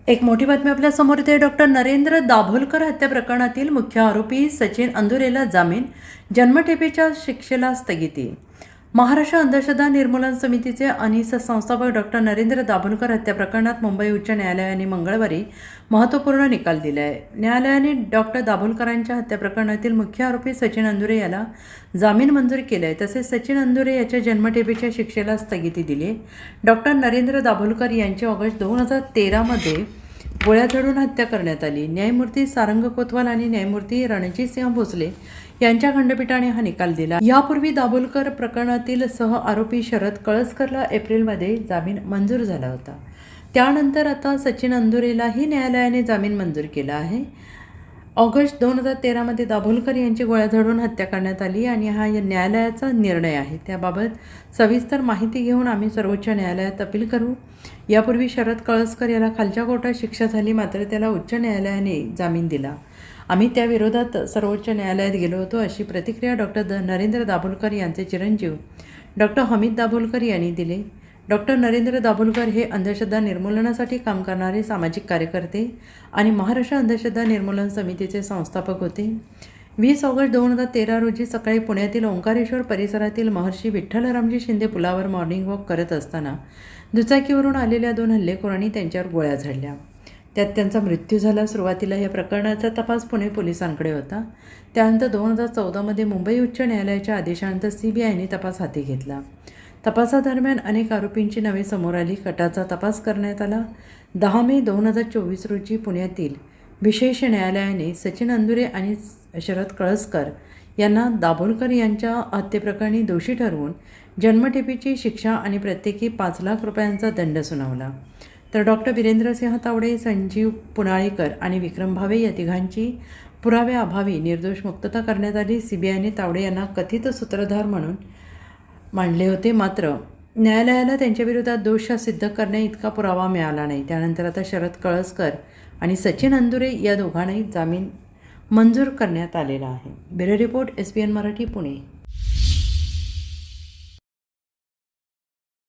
एक मोठी बातमी आपल्या समोर येते. डॉक्टर नरेंद्र दाभोलकर हत्या प्रकरणातील मुख्य आरोपी सचिन अंदुरेला जामीन, जन्मठेपेच्या शिक्षेला स्थगिती. महाराष्ट्र अंधश्रद्धा निर्मूलन समितीचे अनिस संस्थापक डॉक्टर नरेंद्र दाभोलकर हत्या प्रकरणात मुंबई उच्च न्यायालयाने मंगळवारी महत्त्वपूर्ण निकाल दिला आहे. न्यायालयाने डॉक्टर दाभोलकरांच्या हत्या प्रकरणातील मुख्य आरोपी सचिन अंदुरे याला जामीन मंजूर केला आहे. तसेच सचिन अंदुरे याच्या जन्मठेपेच्या शिक्षेला स्थगिती दिली आहे. डॉक्टर नरेंद्र दाभोलकर यांची ऑगस्ट 2013मध्ये गोळ्या झाडून हत्या करण्यात आली. न्यायमूर्ती सारंग कोतवाल आणि न्यायमूर्ती रणजितसिंह भोसले यांच्या खंडपीठाने हा निकाल दिला. यापूर्वी दाभोलकर प्रकरणातील सह आरोपी शरद कळसकरला एप्रिलमध्ये जामीन मंजूर झाला होता. त्यानंतर आता सचिन अंदुरेलाही न्यायालयाने जामीन मंजूर केला आहे. ऑगस्ट 2013मध्ये दाभोलकर यांची गोळ्या झाडून हत्या करण्यात आली आणि हा न्यायालयाचा निर्णय आहे. त्याबाबत सविस्तर माहिती घेऊन आम्ही सर्वोच्च न्यायालयात अपील करू. यापूर्वी शरद कळसकर याला खालच्या कोर्टात शिक्षा झाली, मात्र त्याला उच्च न्यायालयाने जामीन दिला. आम्ही त्या विरोधात सर्वोच्च न्यायालयात गेलो होतो, अशी प्रतिक्रिया डॉक्टर नरेंद्र दाभोलकर यांचे चिरंजीव डॉक्टर हमीद दाभोलकर यांनी दिले. डॉक्टर नरेंद्र दाभोलकर हे अंधश्रद्धा निर्मूलनासाठी काम करणारे सामाजिक कार्यकर्ते आणि महाराष्ट्र अंधश्रद्धा निर्मूलन समितीचे संस्थापक होते. 20 ऑगस्ट 2013 रोजी सकाळी पुण्यातील ओंकारेश्वर परिसरातील महर्षी विठ्ठलरामजी शिंदे पुलावर मॉर्निंग वॉक करत असताना दुचाकीवरून आलेल्या 2 हल्लेखोरांनी त्यांच्यावर गोळ्या झाडल्या. त्यात त्यांचा मृत्यू झाला. सुरुवातीला या प्रकरणाचा तपास पुणे पोलिसांकडे होता. त्यानंतर 2014मध्ये मुंबई उच्च न्यायालयाच्या आदेशानंतर CBIने तपास हाती घेतला. तपासादरम्यान अनेक आरोपींची नावे समोर आली. कटाचा तपास करण्यात आला. 10 मे 2024 रोजी पुण्यातील विशेष न्यायालयाने सचिन अंदुरे आणि शरद कळसकर यांना दाभोलकर यांच्या हत्येप्रकरणी दोषी ठरवून जन्मठेपेची शिक्षा आणि प्रत्येकी 5 लाख रुपयांचा दंड सुनावला. तर डॉक्टर वीरेंद्रसिंह तावडे, संजीव पुनाळीकर आणि विक्रम भावे या तिघांची पुराव्याअभावी निर्दोष मुक्तता करण्यात आली. CBIने तावडे यांना कथित सूत्रधार म्हणून मांडले होते, मात्र न्यायालयाला त्यांच्याविरोधात दोष सिद्ध करण्या इतका पुरावा मिळाला नाही. त्यानंतर आता शरद कळसकर आणि सचिन अंदुरे या दोघांनाही जामीन मंजूर करण्यात आलेला आहे. Bureau report, SBN Marathi, Pune.